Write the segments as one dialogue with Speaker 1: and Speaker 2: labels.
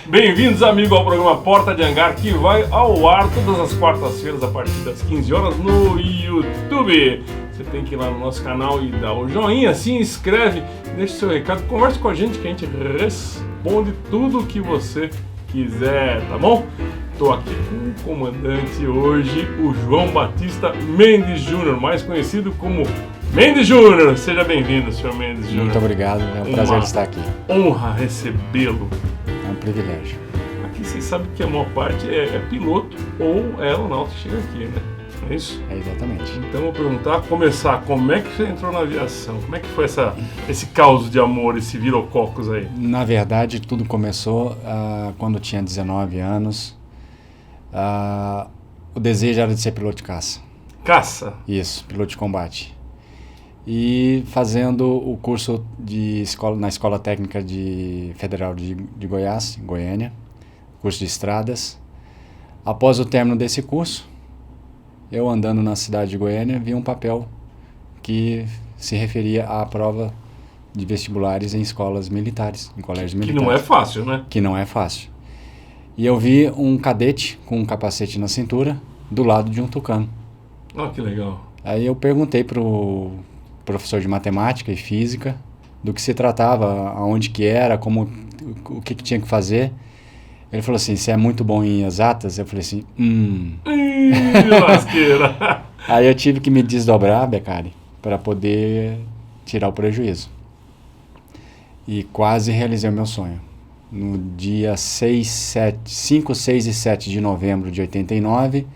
Speaker 1: Bem-vindos, amigo, ao programa Porta de Hangar, que vai ao ar todas as quartas-feiras a partir das 15 horas no YouTube. Você tem que ir lá no nosso canal e dar o joinha, se inscreve, deixa seu recado, converse com a gente que a gente responde tudo o que você quiser, tá bom? Estou aqui com o comandante hoje, o João Batista Mendes Júnior, mais conhecido como Mendes Júnior. Seja bem-vindo, senhor Mendes Júnior.
Speaker 2: Muito obrigado, é um prazer estar aqui.
Speaker 1: Honra recebê-lo.
Speaker 2: É um privilégio.
Speaker 1: Aqui vocês sabem que a maior parte é piloto ou é aeronáutico que chega aqui, né? Não é isso?
Speaker 2: É, exatamente.
Speaker 1: Então eu vou perguntar, começar, como é que você entrou na aviação? Como é que foi esse caos de amor, esse virococos aí?
Speaker 2: Na verdade, tudo começou quando eu tinha 19 anos. O desejo era de ser piloto de caça.
Speaker 1: Caça?
Speaker 2: Isso, piloto de combate. E fazendo o curso na Escola Técnica Federal de Goiás, em Goiânia, curso de estradas. Após o término desse curso, eu andando na cidade de Goiânia, vi um papel que se referia à prova de vestibulares em escolas militares, em colégios militares.
Speaker 1: Que não é fácil, né?
Speaker 2: Que não é fácil. E eu vi um cadete com um capacete na cintura, do lado de um tucano.
Speaker 1: Ah, que legal.
Speaker 2: Aí eu perguntei pro professor de matemática e física do que se tratava, aonde que era, o que tinha que fazer. Ele falou assim, você é muito bom em exatas? Eu falei assim,
Speaker 1: lasqueira.
Speaker 2: Aí eu tive que me desdobrar, Beccari, para poder tirar o prejuízo. E quase realizei o meu sonho. No dia 5, 6 e 7 de novembro de 89,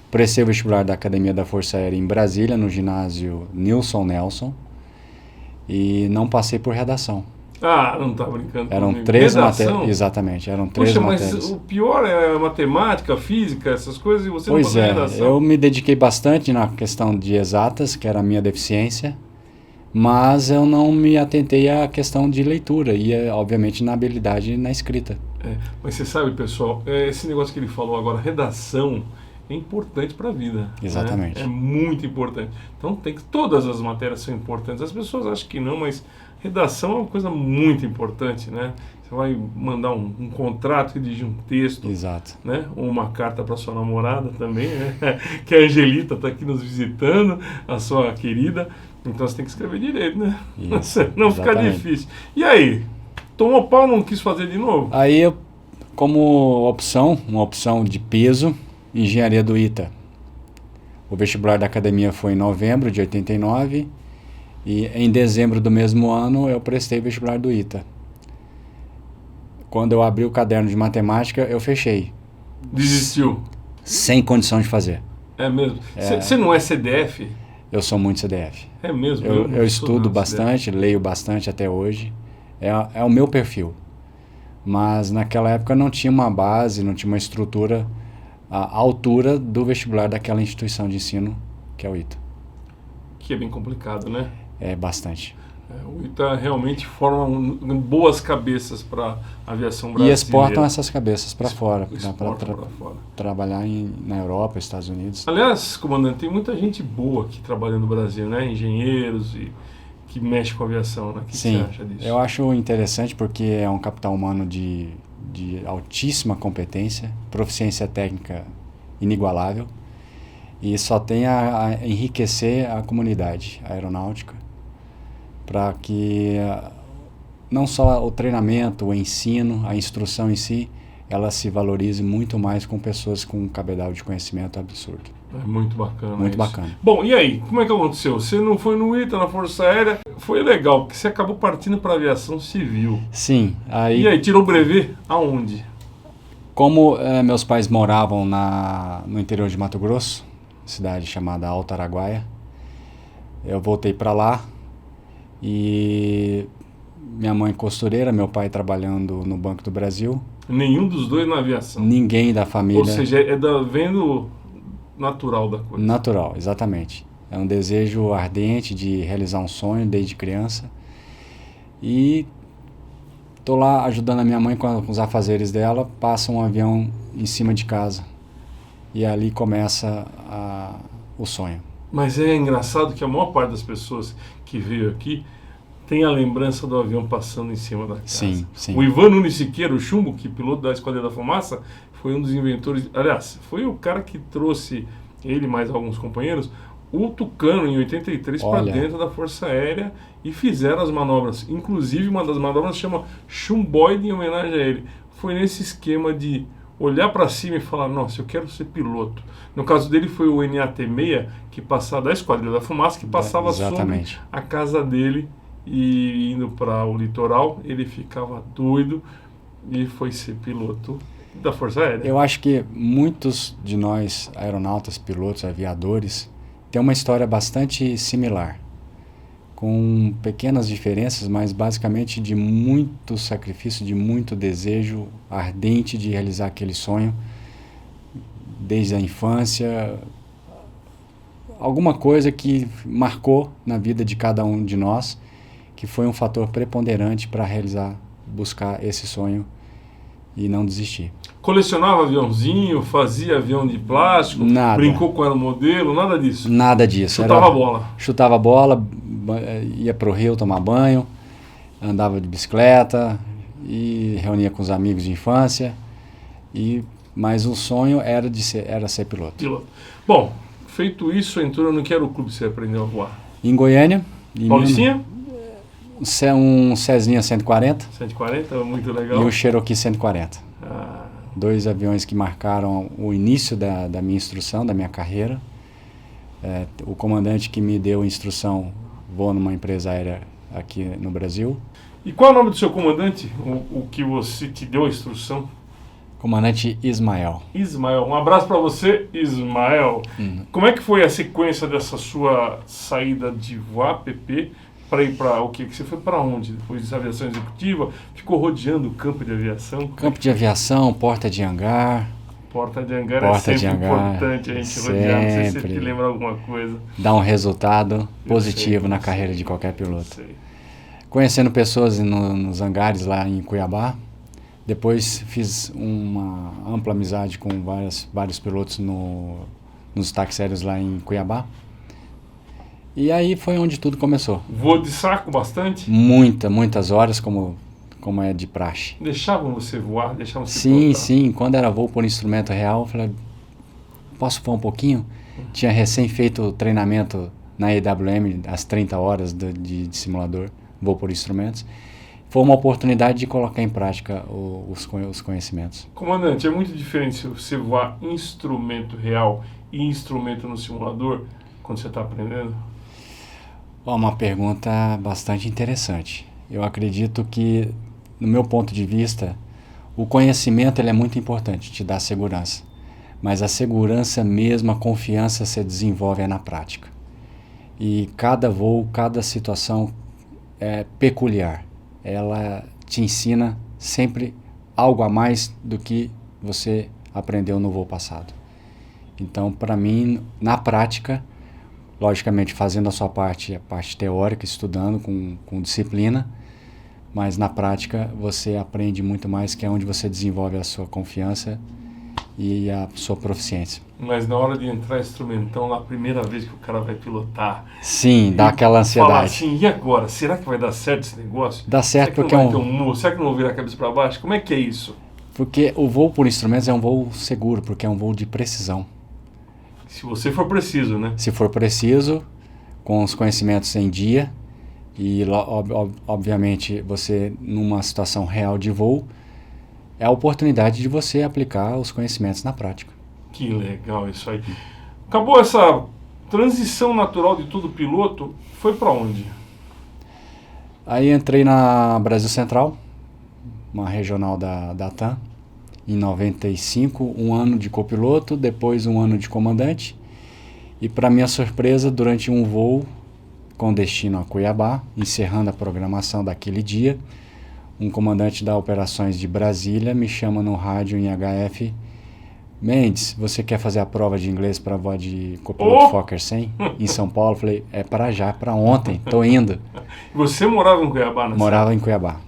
Speaker 2: prestei o vestibular da Academia da Força Aérea em Brasília, no ginásio Nilson Nelson, e não passei por redação.
Speaker 1: Ah, não tá brincando
Speaker 2: Eram
Speaker 1: comigo.
Speaker 2: 3 matérias. Exatamente, eram 3 matérias.
Speaker 1: Mas o pior é matemática, física, essas coisas, e você não passou redação.
Speaker 2: Eu me dediquei bastante na questão de exatas, que era a minha deficiência, mas eu não me atentei à questão de leitura e, obviamente, na habilidade na escrita.
Speaker 1: Mas você sabe, pessoal, esse negócio que ele falou agora, redação, é importante para a vida.
Speaker 2: Exatamente.
Speaker 1: Né? É muito importante. Então, todas as matérias são importantes. As pessoas acham que não, mas redação é uma coisa muito importante, né? Você vai mandar um contrato, redigir um texto.
Speaker 2: Exato.
Speaker 1: Né? Ou uma carta para sua namorada também, né? Que a Angelita está aqui nos visitando, a sua querida. Então você tem que escrever direito, né?
Speaker 2: Isso,
Speaker 1: não fica difícil. E aí? Tomou pau, não quis fazer de novo?
Speaker 2: Aí eu, como uma opção de peso, engenharia do ITA. O vestibular da academia foi em novembro de 89 e em dezembro do mesmo ano eu prestei o vestibular do ITA. Quando eu abri o caderno de matemática, eu fechei.
Speaker 1: Desistiu?
Speaker 2: Sem condição de fazer.
Speaker 1: É mesmo? Você não é CDF?
Speaker 2: Eu sou muito CDF.
Speaker 1: É mesmo?
Speaker 2: Eu estudo bastante, CDF. Leio bastante até hoje. É o meu perfil. Mas naquela época não tinha uma base, não tinha uma estrutura à altura do vestibular daquela instituição de ensino, que é o ITA.
Speaker 1: Que é bem complicado, né?
Speaker 2: É bastante.
Speaker 1: O ITA realmente forma boas cabeças para a aviação brasileira.
Speaker 2: E exportam essas cabeças para fora.
Speaker 1: Para
Speaker 2: trabalhar na Europa, Estados Unidos.
Speaker 1: Aliás, comandante, tem muita gente boa aqui trabalhando no Brasil, né? Engenheiros que mexem com a aviação, né? O que você acha disso?
Speaker 2: Eu acho interessante porque é um capital humano de altíssima competência, proficiência técnica inigualável e só tem a enriquecer a comunidade aeronáutica para que não só o treinamento, o ensino, a instrução em si, ela se valorize muito mais com pessoas com um cabedal de conhecimento absurdo.
Speaker 1: É muito bacana.
Speaker 2: Muito bacana.
Speaker 1: Bom, e aí? Como é que aconteceu? Você não foi no ITA, na Força Aérea? Foi legal, porque você acabou partindo para a aviação civil.
Speaker 2: Sim.
Speaker 1: E aí, tirou o brevet aonde?
Speaker 2: Como meus pais moravam no interior de Mato Grosso, cidade chamada Alto Araguaia, eu voltei para lá e minha mãe costureira, meu pai trabalhando no Banco do Brasil.
Speaker 1: Nenhum dos dois na aviação?
Speaker 2: Ninguém da família.
Speaker 1: Ou seja, vendo natural da coisa.
Speaker 2: Natural, exatamente. É um desejo ardente de realizar um sonho desde criança. E estou lá ajudando a minha mãe com os afazeres dela, passa um avião em cima de casa. E ali começa o sonho.
Speaker 1: Mas é engraçado que a maior parte das pessoas que veio aqui tem a lembrança do avião passando em cima da casa.
Speaker 2: Sim, sim.
Speaker 1: O Ivan Nunes Siqueira, o Chumbo, que piloto da Esquadrilha da Fumaça, foi um dos inventores, aliás, foi o cara que trouxe, ele e mais alguns companheiros, o Tucano em 83 para dentro da Força Aérea e fizeram as manobras. Inclusive, uma das manobras chama Chumboide, em homenagem a ele. Foi nesse esquema de olhar para cima e falar, nossa, eu quero ser piloto. No caso dele foi o NAT-6, que passava da Esquadrilha da Fumaça, que passava sobre a casa dele e indo para o litoral, ele ficava doido e foi ser piloto da Força Aérea.
Speaker 2: Eu acho que muitos de nós, aeronautas, pilotos, aviadores, tem uma história bastante similar, com pequenas diferenças, mas basicamente de muito sacrifício, de muito desejo ardente de realizar aquele sonho, desde a infância, alguma coisa que marcou na vida de cada um de nós, que foi um fator preponderante para buscar esse sonho e não desistir.
Speaker 1: Colecionava aviãozinho, fazia avião de plástico,
Speaker 2: nada.
Speaker 1: Brincou com o modelo, nada disso?
Speaker 2: Nada disso.
Speaker 1: Chutava a bola?
Speaker 2: Chutava a bola, ia pro rio tomar banho, andava de bicicleta e reunia com os amigos de infância. Mas o sonho era ser piloto.
Speaker 1: Bom, feito isso, entrou no que era o clube que você aprendeu a voar?
Speaker 2: Em Goiânia.
Speaker 1: Paulistinha?
Speaker 2: Um Cessninha 140.
Speaker 1: 140, muito legal.
Speaker 2: E um Cherokee 140. Dois aviões que marcaram o início da minha instrução, da minha carreira. O comandante que me deu a instrução voa numa empresa aérea aqui no Brasil.
Speaker 1: E qual é o nome do seu comandante? O que você te deu a instrução?
Speaker 2: Comandante Ismael.
Speaker 1: Ismael. Um abraço para você, Ismael. Como é que foi a sequência dessa sua saída de voar PP para ir para o quê? Você foi para onde? Depois de aviação executiva? Ficou rodeando o campo de aviação?
Speaker 2: Campo de aviação, porta de hangar.
Speaker 1: Porta de hangar é sempre importante a gente rodear. Não sei se você te lembra alguma coisa.
Speaker 2: Dá um resultado positivo na carreira de qualquer piloto. Conhecendo pessoas nos hangares lá em Cuiabá. Depois fiz uma ampla amizade com vários pilotos nos táxis aéreos lá em Cuiabá. E aí foi onde tudo começou.
Speaker 1: Voo de saco bastante?
Speaker 2: Muitas horas, como é de praxe.
Speaker 1: Deixavam você voar? Deixavam você
Speaker 2: pilotar?
Speaker 1: Sim.
Speaker 2: Quando era voo por instrumento real, eu falei, posso voar um pouquinho? Tinha recém feito o treinamento na EWM, as 30 horas de simulador, voo por instrumentos. Foi uma oportunidade de colocar em prática os conhecimentos.
Speaker 1: Comandante, é muito diferente se você voar instrumento real e instrumento no simulador quando você está aprendendo?
Speaker 2: Uma pergunta bastante interessante. Eu acredito que, no meu ponto de vista, o conhecimento ele é muito importante, te dá segurança. Mas a segurança mesmo, a confiança se desenvolve na prática. E cada voo, cada situação é peculiar. Ela te ensina sempre algo a mais do que você aprendeu no voo passado. Então, para mim, na prática, logicamente fazendo a sua parte, a parte teórica, estudando com disciplina, mas na prática você aprende muito mais, que é onde você desenvolve a sua confiança e a sua proficiência.
Speaker 1: Mas na hora de entrar instrumentão, na primeira vez que o cara vai pilotar...
Speaker 2: Sim, dá aquela ansiedade.
Speaker 1: Falar assim, e agora? Será que vai dar certo esse negócio?
Speaker 2: Dá certo porque
Speaker 1: será que não vou virar a cabeça para baixo? Como é que é isso?
Speaker 2: Porque o voo por instrumentos é um voo seguro, porque é um voo de precisão.
Speaker 1: Se você for preciso, né?
Speaker 2: Se for preciso, com os conhecimentos em dia, e obviamente você numa situação real de voo, é a oportunidade de você aplicar os conhecimentos na prática.
Speaker 1: Que legal isso aí. Acabou essa transição natural de todo piloto, foi para onde?
Speaker 2: Aí entrei na Brasil Central, uma regional da TAM, em 95, um ano de copiloto, depois um ano de comandante. E para minha surpresa, durante um voo com destino a Cuiabá, encerrando a programação daquele dia, um comandante da operações de Brasília me chama no rádio em HF: Mendes, você quer fazer a prova de inglês para voar de copiloto Fokker 100 em São Paulo? Falei, é para já, para ontem, tô indo.
Speaker 1: Você morava em Cuiabá, né?
Speaker 2: Morava em Cuiabá.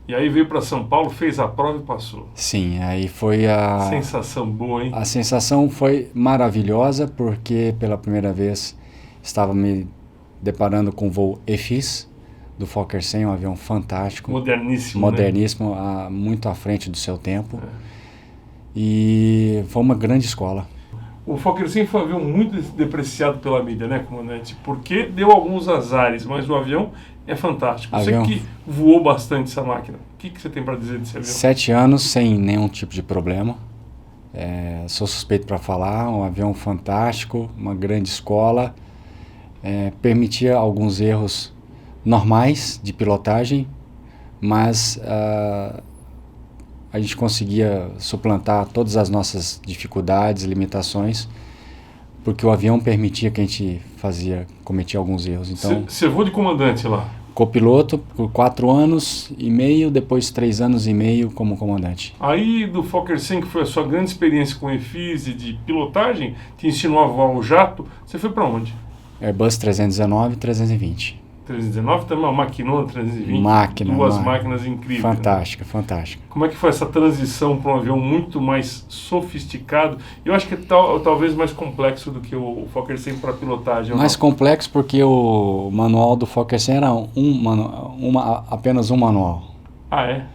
Speaker 1: E aí veio para São Paulo, fez a prova e passou.
Speaker 2: Sim, aí foi a...
Speaker 1: Sensação boa, hein?
Speaker 2: A sensação foi maravilhosa, porque pela primeira vez estava me deparando com voo EFIS, do Fokker 100, um avião fantástico.
Speaker 1: Moderníssimo,
Speaker 2: Moderníssimo,
Speaker 1: né?
Speaker 2: Muito à frente do seu tempo. E foi uma grande escola.
Speaker 1: O Fokker 100 foi um avião muito depreciado pela mídia, né, comandante? Porque deu alguns azares, mas o avião é fantástico. Você que voou bastante essa máquina, o que você tem para dizer desse avião?
Speaker 2: 7 anos sem nenhum tipo de problema. Sou suspeito para falar, um avião fantástico, uma grande escola. Permitia alguns erros normais de pilotagem, mas a gente conseguia suplantar todas as nossas dificuldades, limitações, porque o avião permitia que a gente cometia alguns erros. Então,
Speaker 1: você voou de comandante lá?
Speaker 2: Copiloto por 4 anos e meio, depois 3 anos e meio como comandante.
Speaker 1: Aí do Fokker 100, que foi a sua grande experiência com EFIS e de pilotagem, te ensinou a voar o jato, você foi para onde?
Speaker 2: Airbus 319 e 320.
Speaker 1: 319 também, uma maquinona 320.
Speaker 2: Duas
Speaker 1: máquinas incríveis.
Speaker 2: Fantástica,
Speaker 1: né?
Speaker 2: Fantástica.
Speaker 1: Como é que foi essa transição para um avião muito mais sofisticado? Eu acho que é talvez mais complexo do que o Fokker 100 para pilotagem.
Speaker 2: Mais complexo porque o manual do Fokker 100 era apenas um manual.
Speaker 1: Ah, é?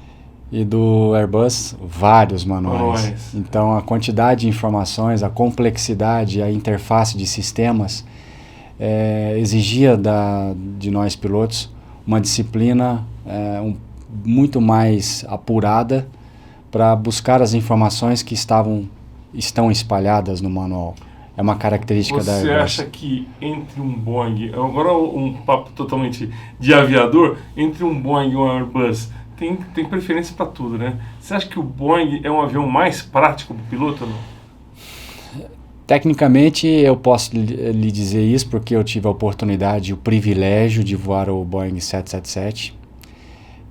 Speaker 2: E do Airbus, vários manuais. Então a quantidade de informações, a complexidade, a interface de sistemas exigia de nós pilotos uma disciplina muito mais apurada para buscar as informações que estão espalhadas no manual. É uma característica da Airbus.
Speaker 1: Você acha que entre um Boeing, agora um papo totalmente de aviador, entre um Boeing e um Airbus, tem preferência para tudo, né? Você acha que o Boeing é um avião mais prático para o piloto ou não?
Speaker 2: Tecnicamente, eu posso lhe dizer isso porque eu tive a oportunidade e o privilégio de voar o Boeing 777.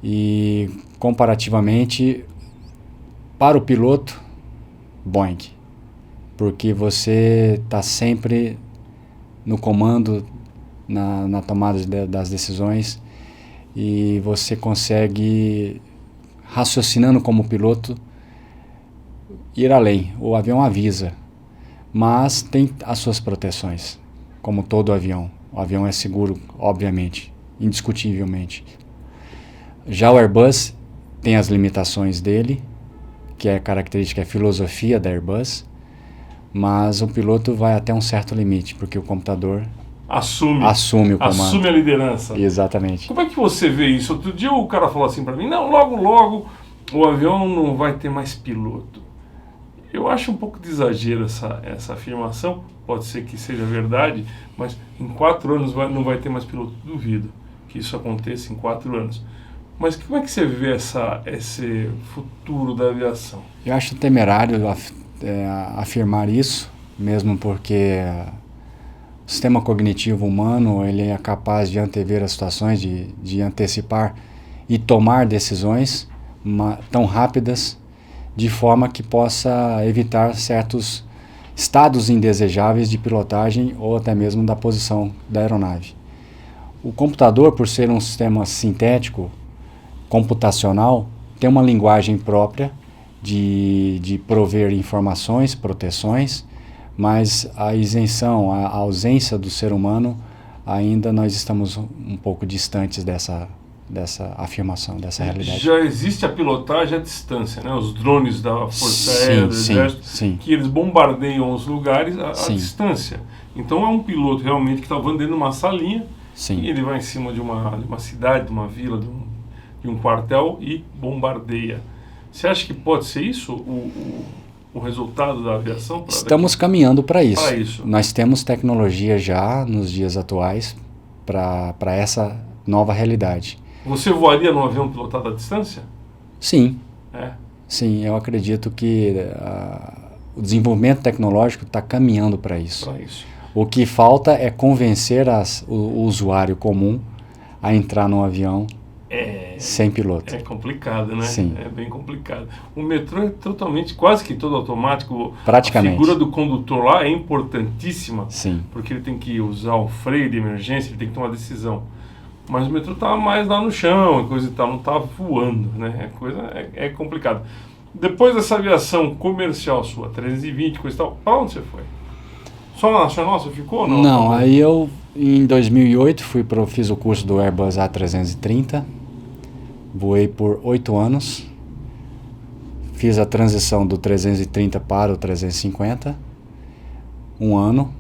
Speaker 2: E, comparativamente, para o piloto, Boeing. Porque você está sempre no comando, na tomada das decisões, e você consegue, raciocinando como piloto, ir além. O avião avisa. Mas tem as suas proteções, como todo avião. O avião é seguro, obviamente, indiscutivelmente. Já o Airbus tem as limitações dele, que é a característica, a filosofia da Airbus, mas o piloto vai até um certo limite, porque o computador assume o comando.
Speaker 1: Assume a liderança.
Speaker 2: Exatamente.
Speaker 1: Como é que você vê isso? Outro dia o cara falou assim para mim, não, logo o avião não vai ter mais piloto. Eu acho um pouco de exagero essa afirmação, pode ser que seja verdade, mas em 4 anos não vai ter mais piloto. Duvido que isso aconteça em 4 anos. Mas como é que você vê esse futuro da aviação?
Speaker 2: Eu acho temerário afirmar isso, mesmo porque o sistema cognitivo humano ele é capaz de antever as situações, de antecipar e tomar decisões tão rápidas, de forma que possa evitar certos estados indesejáveis de pilotagem ou até mesmo da posição da aeronave. O computador, por ser um sistema sintético, computacional, tem uma linguagem própria de prover informações, proteções, mas a isenção, a ausência do ser humano, ainda nós estamos um pouco distantes dessa afirmação, dessa realidade.
Speaker 1: Já existe a pilotagem à distância, né? Os drones da Força Aérea, do Exército, que eles bombardeiam os lugares à distância. Então é um piloto realmente que está voando dentro de uma salinha e ele vai em cima de uma cidade, de uma vila, de um quartel e bombardeia. Você acha que pode ser isso o resultado da aviação?
Speaker 2: Estamos caminhando para isso. Nós temos tecnologia já nos dias atuais para essa nova realidade.
Speaker 1: Você voaria num avião pilotado à distância?
Speaker 2: Sim. Sim, eu acredito que o desenvolvimento tecnológico está caminhando para isso. O que falta é convencer o usuário comum a entrar num avião sem piloto.
Speaker 1: É complicado, né?
Speaker 2: Sim.
Speaker 1: É bem complicado. O metrô é quase que todo automático.
Speaker 2: Praticamente.
Speaker 1: A figura do condutor lá é importantíssima.
Speaker 2: Sim.
Speaker 1: Porque ele tem que usar o freio de emergência, ele tem que tomar decisão. Mas o metrô está mais lá no chão, coisa e tal, não está voando, né? É complicado. Depois dessa aviação comercial sua, 320, coisa e tal, para onde você foi? Só na Nacional você ficou ou não?
Speaker 2: Não, aí eu Em 2008 fiz o curso do Airbus A330, voei por 8 anos, fiz a transição do 330 para o 350, um ano,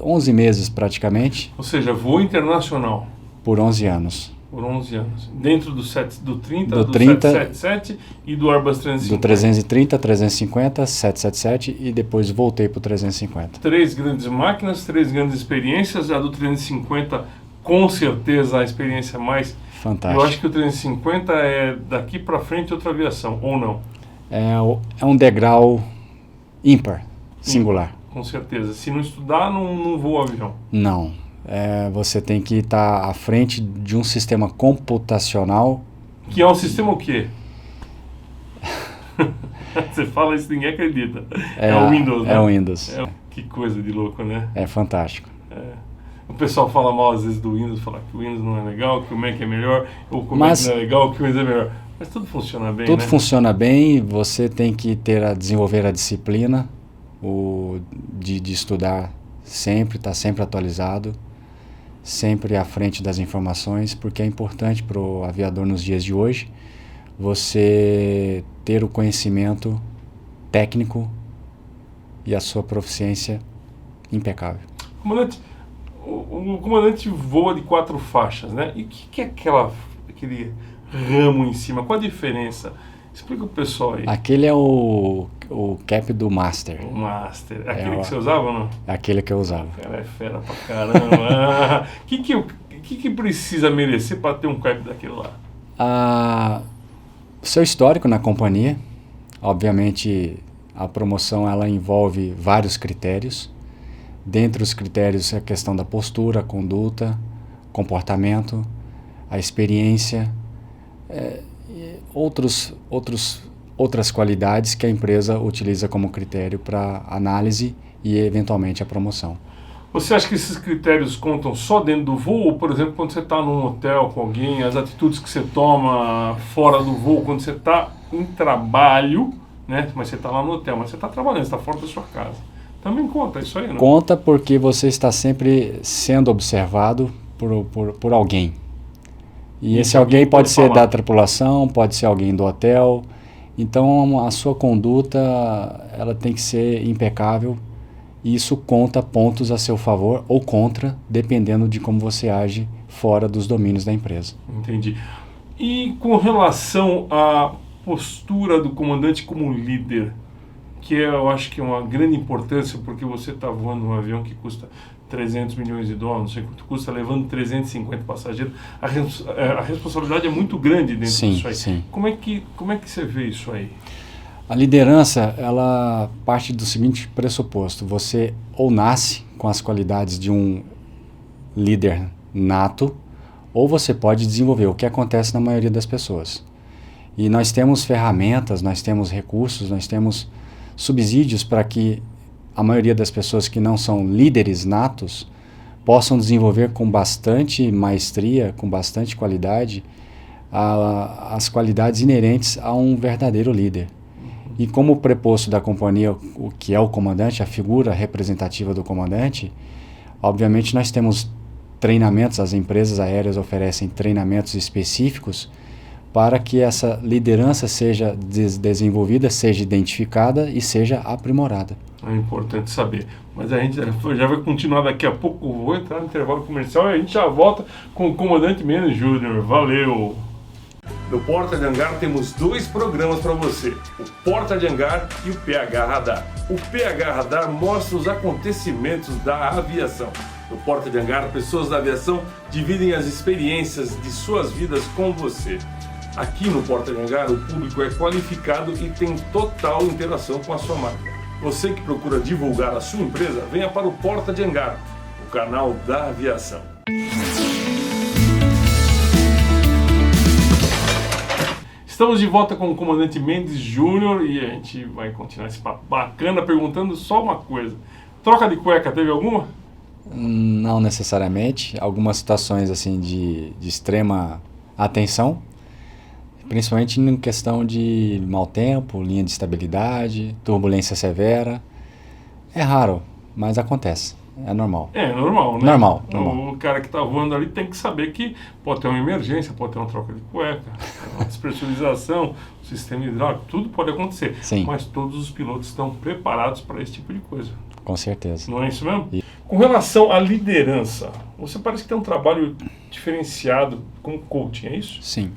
Speaker 2: 11 meses praticamente.
Speaker 1: Ou seja, voo internacional.
Speaker 2: Por 11 anos.
Speaker 1: Por 11 anos. Dentro do 30, do
Speaker 2: 30,
Speaker 1: 777 e do Airbus 350.
Speaker 2: Do 330, 350, 777 e depois voltei para o 350.
Speaker 1: 3 grandes máquinas, 3 grandes experiências. A do 350, com certeza, a experiência mais...
Speaker 2: Fantástica.
Speaker 1: Eu acho que o 350 é daqui para frente outra aviação, ou não?
Speaker 2: É um degrau ímpar, singular.
Speaker 1: Com certeza. Se não estudar, não voa o avião.
Speaker 2: Não. Você tem que estar à frente de um sistema computacional.
Speaker 1: Que é um sistema o quê? Você fala isso, ninguém acredita. É o Windows, né?
Speaker 2: É o Windows.
Speaker 1: Que coisa de louco, né?
Speaker 2: É fantástico.
Speaker 1: O pessoal fala mal às vezes do Windows, fala que o Windows não é legal, que o Mac é melhor, ou que o Mac não é legal, que o Windows é melhor. Mas tudo funciona bem,
Speaker 2: Tudo
Speaker 1: né?
Speaker 2: funciona bem, você tem que desenvolver a disciplina de estudar sempre, estar sempre atualizado, sempre à frente das informações, porque é importante para o aviador nos dias de hoje você ter o conhecimento técnico e a sua proficiência impecável.
Speaker 1: Comandante, o comandante voa de 4 faixas, né? E o que é aquele ramo em cima? Qual a diferença? Explica pro pessoal aí.
Speaker 2: Aquele é o cap do Master.
Speaker 1: O Master. É aquele que você usava ou não?
Speaker 2: É aquele que eu usava.
Speaker 1: O cara é fera pra caramba. O que precisa merecer para ter um cap daquele lá?
Speaker 2: O seu histórico na companhia. Obviamente, a promoção ela envolve vários critérios. Dentre os critérios, a questão da postura, a conduta, comportamento, a experiência, outras qualidades que a empresa utiliza como critério para análise e, eventualmente, a promoção.
Speaker 1: Você acha que esses critérios contam só dentro do voo? Ou, por exemplo, quando você está num hotel com alguém, as atitudes que você toma fora do voo, quando você está em trabalho, né? Mas você está lá no hotel, mas você está trabalhando, você está fora da sua casa. Também conta isso aí, não?
Speaker 2: Conta porque você está sempre sendo observado por alguém. E esse alguém pode ser da tripulação, pode ser alguém do hotel. Então a sua conduta ela tem que ser impecável e isso conta pontos a seu favor ou contra, dependendo de como você age fora dos domínios da empresa.
Speaker 1: Entendi. E com relação à postura do comandante como líder, que eu acho que é uma grande importância, porque você está voando um avião que custa 300 milhões de dólares, não sei quanto custa, levando 350 passageiros, a responsabilidade é muito grande dentro disso aí.
Speaker 2: Sim.
Speaker 1: Como é que você vê isso aí?
Speaker 2: A liderança, ela parte do seguinte pressuposto: você ou nasce com as qualidades de um líder nato, ou você pode desenvolver, o que acontece na maioria das pessoas. E nós temos ferramentas, nós temos recursos, nós temos subsídios para que a maioria das pessoas que não são líderes natos possam desenvolver com bastante maestria, com bastante qualidade, as qualidades inerentes a um verdadeiro líder. E como o preposto da companhia, o que é o comandante, a figura representativa do comandante, obviamente nós temos treinamentos, as empresas aéreas oferecem treinamentos específicos para que essa liderança seja desenvolvida, seja identificada e seja aprimorada.
Speaker 1: É importante saber. Mas a gente já vai continuar daqui a pouco. Vou entrar no intervalo comercial e a gente já volta com o Comandante Mendes Júnior. Valeu! No Porta de Hangar temos 2 programas para você, o Porta de Hangar e o PH Radar. O PH Radar mostra os acontecimentos da aviação. No Porta de Hangar, pessoas da aviação dividem as experiências de suas vidas com você. Aqui no Porta de Hangar, o público é qualificado e tem total interação com a sua marca. Você que procura divulgar a sua empresa, venha para o Porta de Hangar, o canal da aviação. Estamos de volta com o Comandante Mendes Júnior e a gente vai continuar esse papo bacana perguntando só uma coisa. Troca de cueca teve alguma?
Speaker 2: Não necessariamente. Algumas situações assim de extrema atenção, principalmente em questão de mau tempo, linha de estabilidade, turbulência severa. É raro, mas acontece. É normal.
Speaker 1: É normal, né?
Speaker 2: Normal.
Speaker 1: O cara que está voando ali tem que saber que pode ter uma emergência, pode ter uma troca de cueca, uma despressurização, sistema hidráulico, tudo pode acontecer.
Speaker 2: Sim.
Speaker 1: Mas todos os pilotos estão preparados para esse tipo de coisa.
Speaker 2: Com certeza.
Speaker 1: Não é isso mesmo? Com relação à liderança, você parece que tem um trabalho diferenciado como coaching, é isso?
Speaker 2: Sim.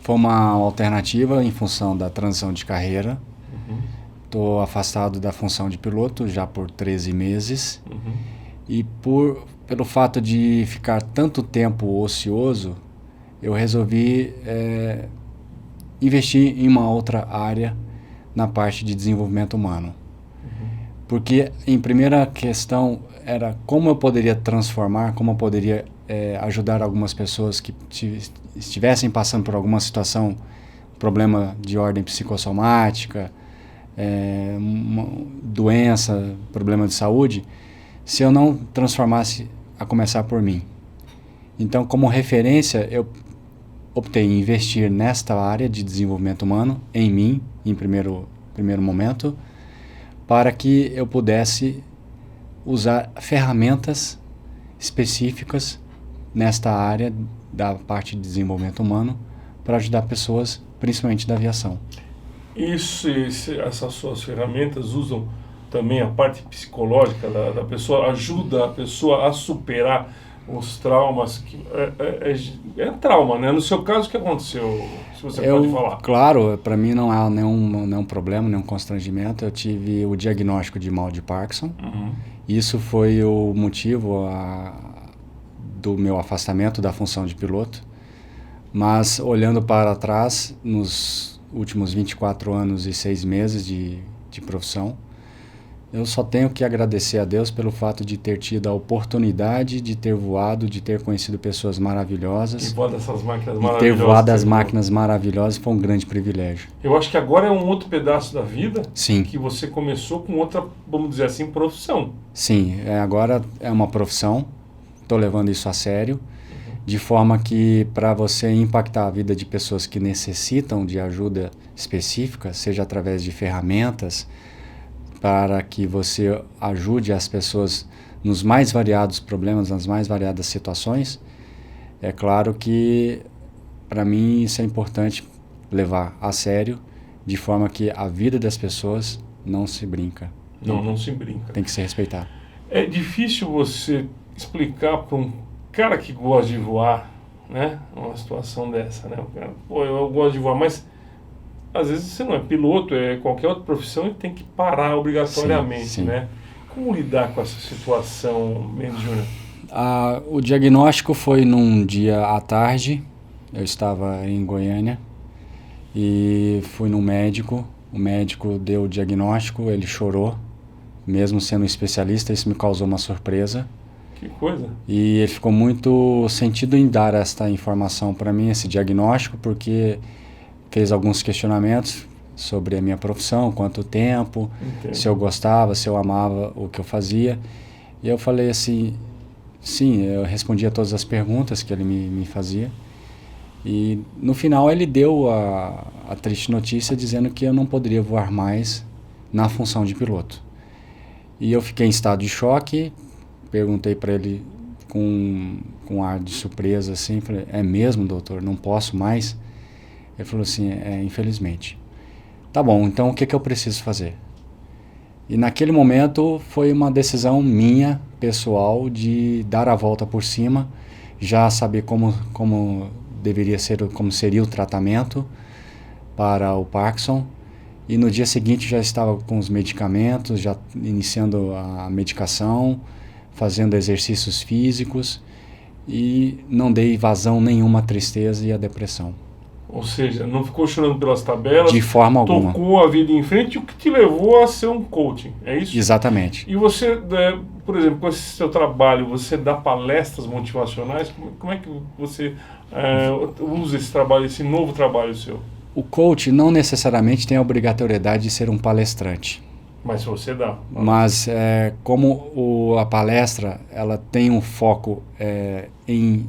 Speaker 2: Foi uma alternativa em função da transição de carreira. Estou afastado da função de piloto já por 13 meses. E pelo fato de ficar tanto tempo ocioso, eu resolvi investir em uma outra área na parte de desenvolvimento humano. Porque, em primeira questão, era como eu poderia transformar, como eu poderia ajudar algumas pessoas que estivessem passando por alguma situação, problema de ordem psicossomática, uma doença, problema de saúde, se eu não transformasse a começar por mim. Então, como referência, eu optei em investir nesta área de desenvolvimento humano, em mim, em primeiro momento, para que eu pudesse usar ferramentas específicas nesta área da parte de desenvolvimento humano para ajudar pessoas, principalmente da aviação.
Speaker 1: Essas suas ferramentas usam também a parte psicológica da pessoa, ajuda a pessoa a superar os traumas. É trauma, né? No seu caso, o que aconteceu? Se você pode falar.
Speaker 2: Claro, para mim não há nenhum problema, nenhum constrangimento. Eu tive o diagnóstico de mal de Parkinson. Isso foi o motivo do meu afastamento da função de piloto. Mas, olhando para trás, nos últimos 24 anos e 6 meses de profissão, eu só tenho que agradecer a Deus pelo fato de ter tido a oportunidade de ter voado, de ter conhecido pessoas maravilhosas.
Speaker 1: E voado essas máquinas maravilhosas.
Speaker 2: Ter voado as máquinas maravilhosas foi um grande privilégio.
Speaker 1: Eu acho que agora é um outro pedaço da vida.
Speaker 2: Sim.
Speaker 1: Que você começou com outra, vamos dizer assim, profissão.
Speaker 2: Sim, agora é uma profissão. Estou levando isso a sério. De forma que, para você impactar a vida de pessoas que necessitam de ajuda específica, seja através de ferramentas, para que você ajude as pessoas nos mais variados problemas, nas mais variadas situações, é claro que, para mim, isso é importante levar a sério, de forma que a vida das pessoas não se brinca.
Speaker 1: Não se brinca.
Speaker 2: Tem que se respeitar.
Speaker 1: É difícil você explicar para um cara que gosta de voar, né, uma situação dessa, né? O cara, eu gosto de voar, mas às vezes você não é piloto, é qualquer outra profissão e tem que parar obrigatoriamente,
Speaker 2: sim.
Speaker 1: né? Como lidar com essa situação, Mendes Júnior?
Speaker 2: O diagnóstico foi num dia à tarde. Eu estava em Goiânia e fui num médico. O médico deu o diagnóstico, ele chorou, mesmo sendo especialista. Isso me causou uma surpresa.
Speaker 1: Que coisa.
Speaker 2: E ele ficou muito sentido em dar esta informação para mim, esse diagnóstico, porque fez alguns questionamentos sobre a minha profissão, quanto tempo, se eu gostava, se eu amava o que eu fazia. E eu falei assim, sim, eu respondia todas as perguntas que ele me fazia. E no final ele deu a triste notícia dizendo que eu não poderia voar mais na função de piloto. E eu fiquei em estado de choque. Perguntei para ele com um ar de surpresa, assim, falei, é mesmo, doutor? Não posso mais? Ele falou assim, infelizmente. Tá bom, então o que eu preciso fazer? E naquele momento foi uma decisão minha, pessoal, de dar a volta por cima, já saber como deveria ser, como seria o tratamento para o Parkinson. E no dia seguinte já estava com os medicamentos, já iniciando a medicação, fazendo exercícios físicos e não dei vazão nenhuma à tristeza e à depressão.
Speaker 1: Ou seja, não ficou chorando pelas tabelas.
Speaker 2: De forma alguma.
Speaker 1: Tocou a vida em frente, o que te levou a ser um coaching, é isso?
Speaker 2: Exatamente.
Speaker 1: E você, por exemplo, com esse seu trabalho, você dá palestras motivacionais? Como é que você usa esse trabalho, esse novo trabalho seu?
Speaker 2: O coach não necessariamente tem a obrigatoriedade de ser um palestrante.
Speaker 1: Mas você dá.
Speaker 2: Mas como a palestra ela tem um foco em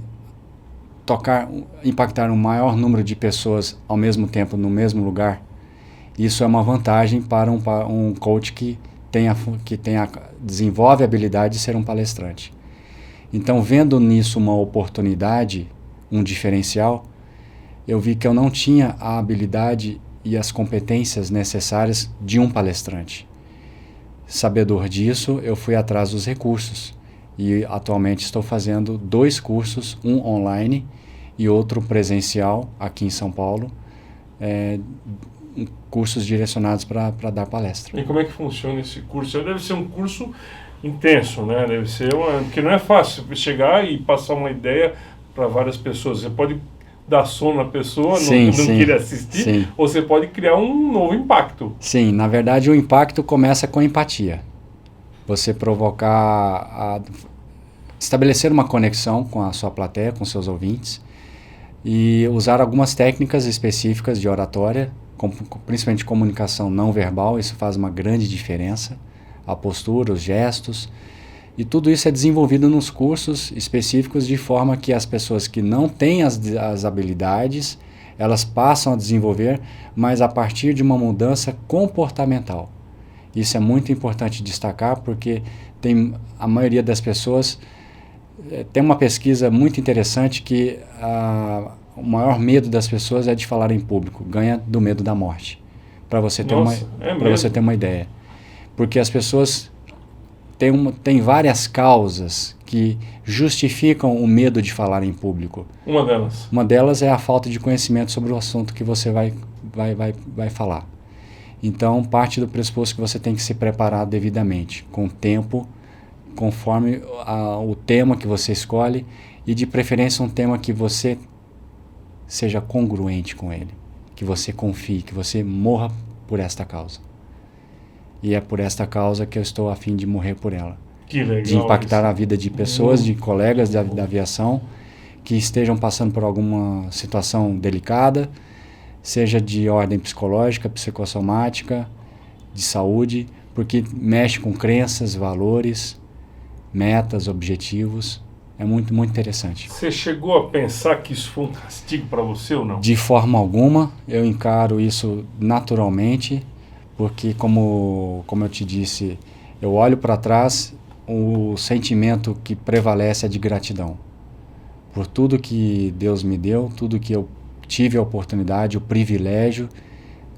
Speaker 2: impactar um maior número de pessoas ao mesmo tempo no mesmo lugar, isso é uma vantagem para um coach que desenvolve a habilidade de ser um palestrante. Então, vendo nisso uma oportunidade, um diferencial, eu vi que eu não tinha a habilidade e as competências necessárias de um palestrante. Sabedor disso, eu fui atrás dos recursos e atualmente estou fazendo 2 cursos, um online e outro presencial aqui em São Paulo, cursos direcionados para dar palestra.
Speaker 1: E como é que funciona esse curso? Deve ser um curso intenso, né? Deve ser porque não é fácil chegar e passar uma ideia para várias pessoas. Você pode dar sono na pessoa, não querer assistir, ou você pode criar um novo impacto.
Speaker 2: Sim, na verdade o impacto começa com empatia. Você estabelecer uma conexão com a sua plateia, com seus ouvintes, e usar algumas técnicas específicas de oratória, principalmente comunicação não verbal. Isso faz uma grande diferença. A postura, os gestos, e tudo isso é desenvolvido nos cursos específicos, de forma que as pessoas que não têm as habilidades, elas passam a desenvolver, mas a partir de uma mudança comportamental. Isso é muito importante destacar, porque a maioria das pessoas tem uma pesquisa muito interessante que o maior medo das pessoas é de falar em público, ganha do medo da morte, para você ter uma ideia. Porque as pessoas têm várias causas que justificam o medo de falar em público. Uma delas é a falta de conhecimento sobre o assunto que você vai falar. Então, parte do pressuposto que você tem que se preparar devidamente, com tempo, conforme o tema que você escolhe, e de preferência um tema que você seja congruente com ele, que você confie, que você morra por esta causa. E é por esta causa que eu estou a fim de morrer por ela.
Speaker 1: Que legal.
Speaker 2: De impactar a vida de pessoas, de colegas da aviação, que estejam passando por alguma situação delicada, seja de ordem psicológica, psicossomática, de saúde, porque mexe com crenças, valores, metas, objetivos. É muito, muito interessante.
Speaker 1: Você chegou a pensar que isso foi um castigo para você ou não?
Speaker 2: De forma alguma, eu encaro isso naturalmente, porque como eu te disse, eu olho para trás, o sentimento que prevalece é de gratidão. Por tudo que Deus me deu, tudo que eu tive a oportunidade, o privilégio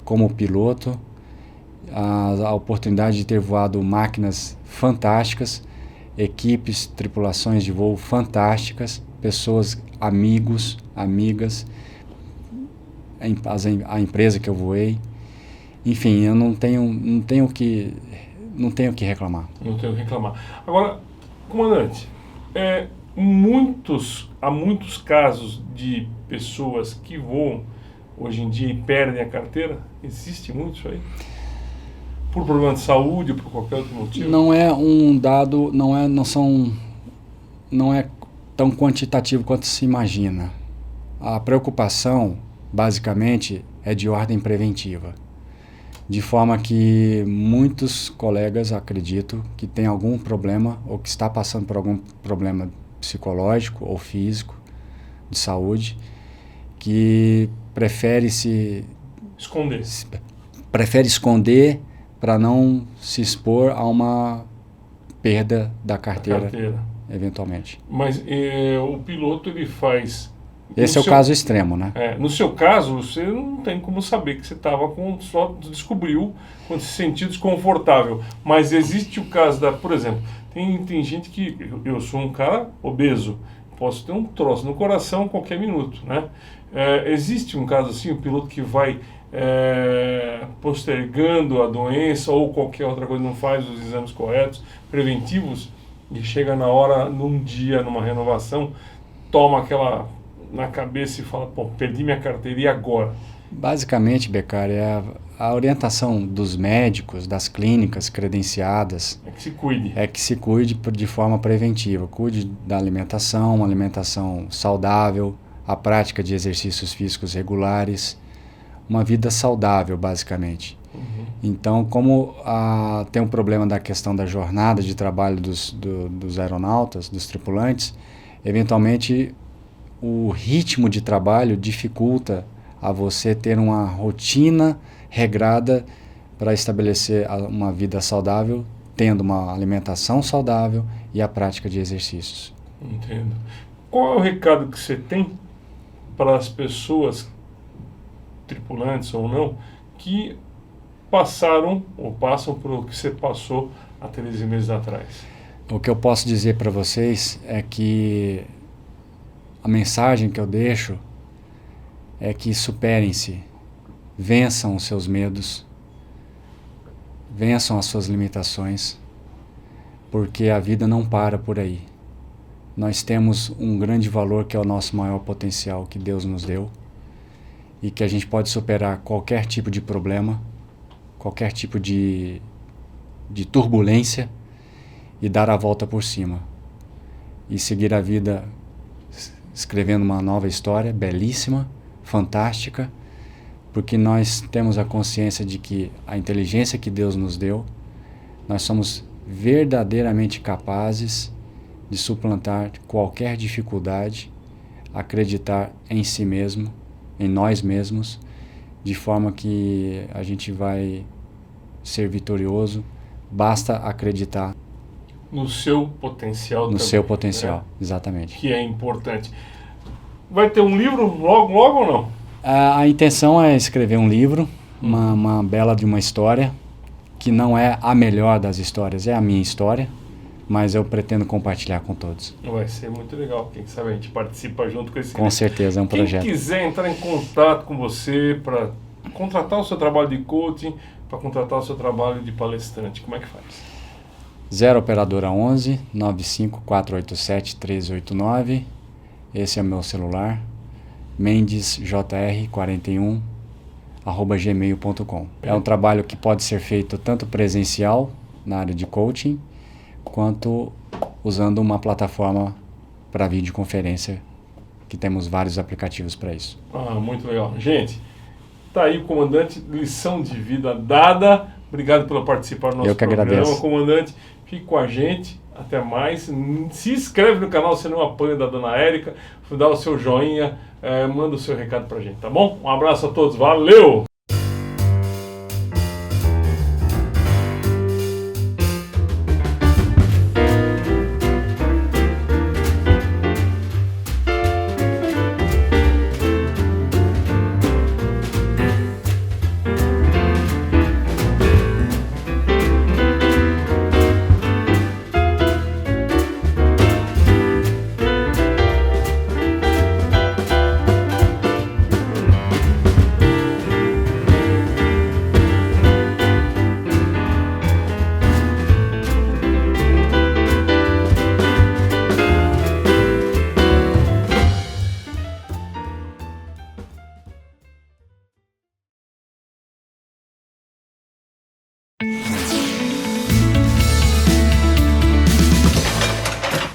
Speaker 2: como piloto, a oportunidade de ter voado máquinas fantásticas, equipes, tripulações de voo fantásticas, pessoas, amigos, amigas, a empresa que eu voei. Enfim, eu não tenho que reclamar.
Speaker 1: Não tenho que reclamar. Agora, comandante, há muitos casos de pessoas que voam hoje em dia e perdem a carteira. Existe muito isso aí? Por problema de saúde ou por qualquer outro motivo?
Speaker 2: Não é um dado, não é tão quantitativo quanto se imagina. A preocupação, basicamente, é de ordem preventiva. De forma que muitos colegas, acredito, que tem algum problema ou que está passando por algum problema psicológico ou físico, de saúde, que prefere esconder para não se expor a uma perda da carteira. Eventualmente.
Speaker 1: Mas o piloto, ele faz...
Speaker 2: Esse é o caso extremo, né?
Speaker 1: No seu caso, você não tem como saber que você estava só descobriu quando se sentiu desconfortável. Mas existe o caso por exemplo, tem gente que... Eu sou um cara obeso, posso ter um troço no coração a qualquer minuto, né? Existe um caso assim, o piloto que vai postergando a doença ou qualquer outra coisa, não faz os exames corretos, preventivos, e chega na hora, num dia, numa renovação, toma aquela na cabeça e fala, pô, perdi minha carteira, e agora?
Speaker 2: Basicamente, Beccari, a orientação dos médicos, das clínicas credenciadas...
Speaker 1: É que se cuide.
Speaker 2: É que se cuide de forma preventiva. Cuide da alimentação, uma alimentação saudável, a prática de exercícios físicos regulares, uma vida saudável, basicamente.
Speaker 1: Uhum.
Speaker 2: Então, como tem um problema da questão da jornada de trabalho dos aeronautas, dos tripulantes, eventualmente o ritmo de trabalho dificulta a você ter uma rotina regrada para estabelecer uma vida saudável, tendo uma alimentação saudável e a prática de exercícios.
Speaker 1: Entendo. Qual é o recado que você tem para as pessoas, tripulantes ou não, que passaram ou passam por o que você passou há 13 meses atrás?
Speaker 2: O que eu posso dizer para vocês é que a mensagem que eu deixo é que superem-se, vençam os seus medos, vençam as suas limitações, porque a vida não para por aí. Nós temos um grande valor que é o nosso maior potencial que Deus nos deu e que a gente pode superar qualquer tipo de problema, qualquer tipo de turbulência e dar a volta por cima e seguir a vida escrevendo uma nova história belíssima, fantástica, porque nós temos a consciência de que a inteligência que Deus nos deu, nós somos verdadeiramente capazes de suplantar qualquer dificuldade, acreditar em si mesmo, em nós mesmos, de forma que a gente vai ser vitorioso, basta acreditar
Speaker 1: no seu potencial
Speaker 2: no
Speaker 1: também,
Speaker 2: seu potencial,
Speaker 1: né?
Speaker 2: exatamente.
Speaker 1: Que é importante. Vai ter um livro logo ou não?
Speaker 2: A intenção é escrever um livro, uma bela de uma história, que não é a melhor das histórias, é a minha história, mas eu pretendo compartilhar com todos.
Speaker 1: Vai ser muito legal, quem sabe a gente participa junto com esse
Speaker 2: Com certeza, é um projeto.
Speaker 1: Quem quiser entrar em contato com você para contratar o seu trabalho de coaching, para contratar o seu trabalho de palestrante, como é que faz?
Speaker 2: 0 operadora 11 95487 1389. Esse é o meu celular. mendesjr41@gmail.com. É um trabalho que pode ser feito tanto presencial na área de coaching, quanto usando uma plataforma para videoconferência, que temos vários aplicativos para isso.
Speaker 1: Muito legal. Gente, tá aí o comandante, lição de vida dada. Obrigado por participar do nosso programa.
Speaker 2: Agradeço.
Speaker 1: Comandante, fique com a gente. Até mais. Se inscreve no canal se não apanha da Dona Érica. Dá o seu joinha, manda o seu recado pra gente, tá bom? Um abraço a todos. Valeu!